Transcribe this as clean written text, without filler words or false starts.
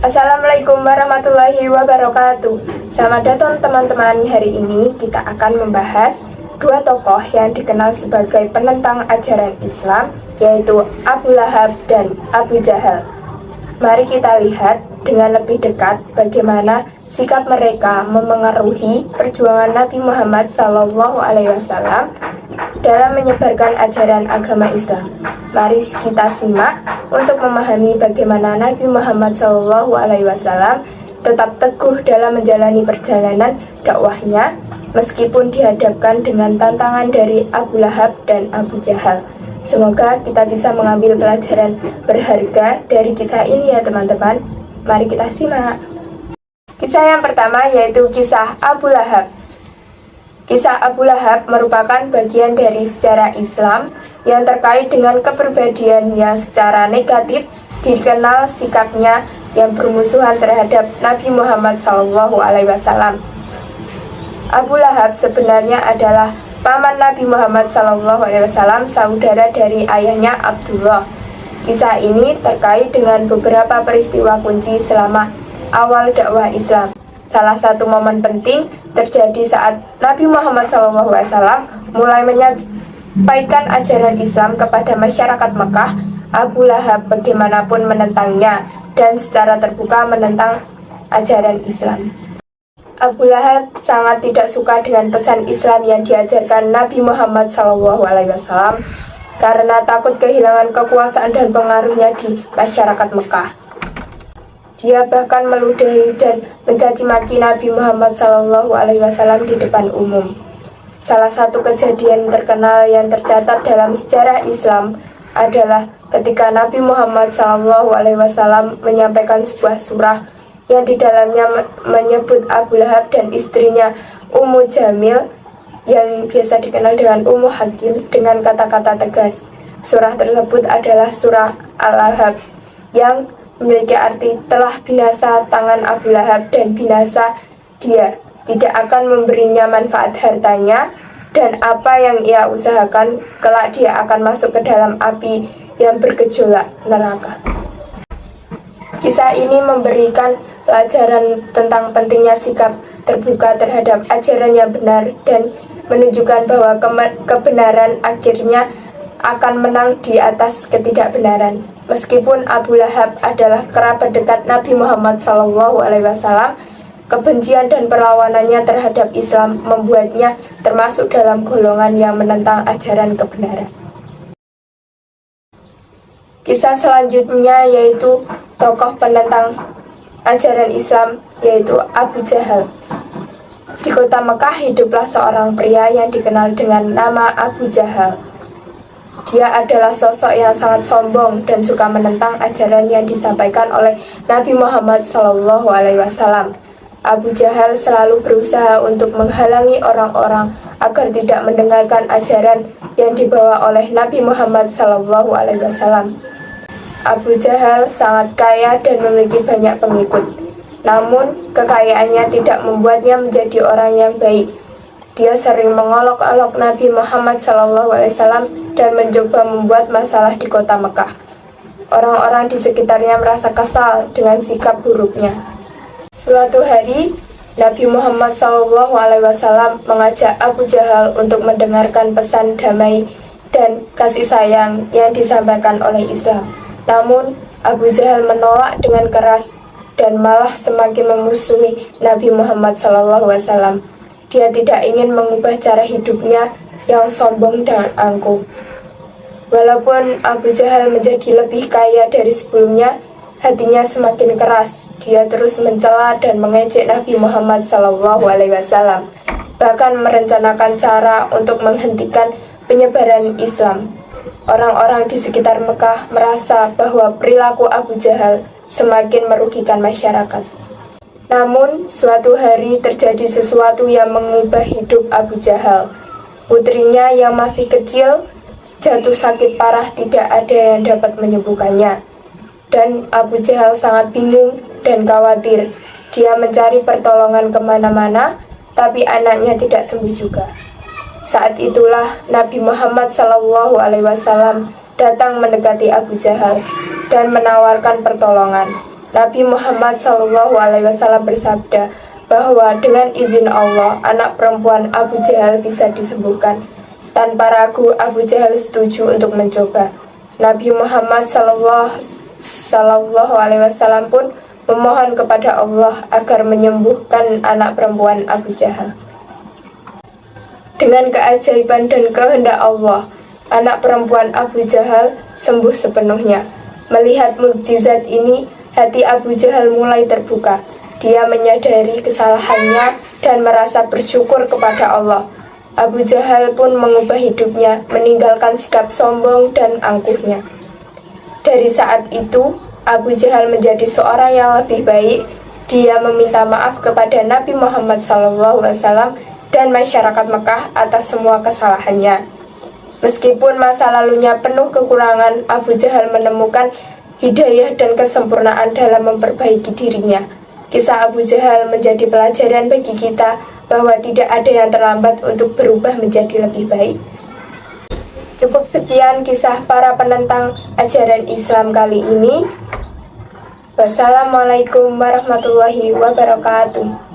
Assalamualaikum warahmatullahi wabarakatuh. Selamat datang teman-teman. Hari ini kita akan membahas dua tokoh yang dikenal sebagai penentang ajaran Islam, yaitu Abu Lahab dan Abu Jahal. Mari kita lihat dengan lebih dekat bagaimana sikap mereka memengaruhi perjuangan Nabi Muhammad SAW dalam menyebarkan ajaran agama Islam. Mari kita simak untuk memahami bagaimana Nabi Muhammad SAW tetap teguh dalam menjalani perjalanan dakwahnya meskipun dihadapkan dengan tantangan dari Abu Lahab dan Abu Jahal. Semoga kita bisa mengambil pelajaran berharga dari kisah ini ya teman-teman. Mari kita simak. Kisah yang pertama yaitu kisah Abu Lahab. Kisah Abu Lahab merupakan bagian dari sejarah Islam yang terkait dengan kepribadian yang secara negatif dikenal sikapnya yang bermusuhan terhadap Nabi Muhammad SAW. Abu Lahab sebenarnya adalah paman Nabi Muhammad SAW, saudara dari ayahnya Abdullah. Kisah ini terkait dengan beberapa peristiwa kunci selama awal dakwah Islam. Salah satu momen penting terjadi saat Nabi Muhammad SAW mulai menyampaikan ajaran Islam kepada masyarakat Mekah. Abu Lahab bagaimanapun menentangnya dan secara terbuka menentang ajaran Islam. Abu Lahab sangat tidak suka dengan pesan Islam yang diajarkan Nabi Muhammad SAW karena takut kehilangan kekuasaan dan pengaruhnya di masyarakat Mekah. Dia bahkan meludahi dan mencaci maki Nabi Muhammad SAW di depan umum. Salah satu kejadian terkenal yang tercatat dalam sejarah Islam adalah ketika Nabi Muhammad SAW menyampaikan sebuah surah yang di dalamnya menyebut Abu Lahab dan istrinya Ummu Jamil yang biasa dikenal dengan Ummu Hakim dengan kata-kata tegas. Surah tersebut adalah surah Al-Lahab yang memiliki arti telah binasa tangan Abu Lahab dan binasa dia, tidak akan memberinya manfaat hartanya, dan apa yang ia usahakan kelak dia akan masuk ke dalam api yang bergejolak neraka. Kisah ini memberikan pelajaran tentang pentingnya sikap terbuka terhadap ajaran yang benar dan menunjukkan bahwa kebenaran akhirnya akan menang di atas ketidakbenaran. Meskipun Abu Lahab adalah kerabat dekat Nabi Muhammad SAW, kebencian dan perlawanannya terhadap Islam membuatnya termasuk dalam golongan yang menentang ajaran kebenaran. Kisah selanjutnya yaitu tokoh penentang ajaran Islam yaitu Abu Jahal. Di kota Mekah hiduplah seorang pria yang dikenal dengan nama Abu Jahal. Dia adalah sosok yang sangat sombong dan suka menentang ajaran yang disampaikan oleh Nabi Muhammad SAW. Abu Jahal selalu berusaha untuk menghalangi orang-orang agar tidak mendengarkan ajaran yang dibawa oleh Nabi Muhammad SAW. Abu Jahal sangat kaya dan memiliki banyak pengikut. Namun, kekayaannya tidak membuatnya menjadi orang yang baik. Dia sering mengolok-olok Nabi Muhammad SAW dan mencoba membuat masalah di kota Mekah. Orang-orang di sekitarnya merasa kesal dengan sikap buruknya. Suatu hari, Nabi Muhammad SAW mengajak Abu Jahal untuk mendengarkan pesan damai dan kasih sayang yang disampaikan oleh Islam. Namun, Abu Jahal menolak dengan keras dan malah semakin memusuhi Nabi Muhammad SAW. Dia tidak ingin mengubah cara hidupnya yang sombong dan angkuh. Walaupun Abu Jahal menjadi lebih kaya dari sebelumnya, hatinya semakin keras. Dia terus mencela dan mengejek Nabi Muhammad SAW, bahkan merencanakan cara untuk menghentikan penyebaran Islam. Orang-orang di sekitar Mekah merasa bahwa perilaku Abu Jahal semakin merugikan masyarakat. Namun, suatu hari terjadi sesuatu yang mengubah hidup Abu Jahal. Putrinya yang masih kecil jatuh sakit parah, tidak ada yang dapat menyembuhkannya. Dan Abu Jahal sangat bingung dan khawatir. Dia mencari pertolongan kemana-mana, tapi anaknya tidak sembuh juga. Saat itulah Nabi Muhammad SAW datang mendekati Abu Jahal dan menawarkan pertolongan. Nabi Muhammad SAW bersabda bahwa dengan izin Allah, anak perempuan Abu Jahal bisa disembuhkan. Tanpa ragu, Abu Jahal setuju untuk mencoba. Nabi Muhammad SAW pun memohon kepada Allah agar menyembuhkan anak perempuan Abu Jahal. Dengan keajaiban dan kehendak Allah, anak perempuan Abu Jahal sembuh sepenuhnya. Melihat mukjizat ini, hati Abu Jahal mulai terbuka. Dia menyadari kesalahannya dan merasa bersyukur kepada Allah. Abu Jahal pun mengubah hidupnya, meninggalkan sikap sombong dan angkuhnya. Dari saat itu, Abu Jahal menjadi seorang yang lebih baik. Dia meminta maaf kepada Nabi Muhammad SAW dan masyarakat Mekah atas semua kesalahannya. Meskipun masa lalunya penuh kekurangan, Abu Jahal menemukan hidayah dan kesempurnaan dalam memperbaiki dirinya. Kisah Abu Jahal menjadi pelajaran bagi kita bahwa tidak ada yang terlambat untuk berubah menjadi lebih baik. Cukup sekian kisah para penentang ajaran Islam kali ini. Wassalamualaikum warahmatullahi wabarakatuh.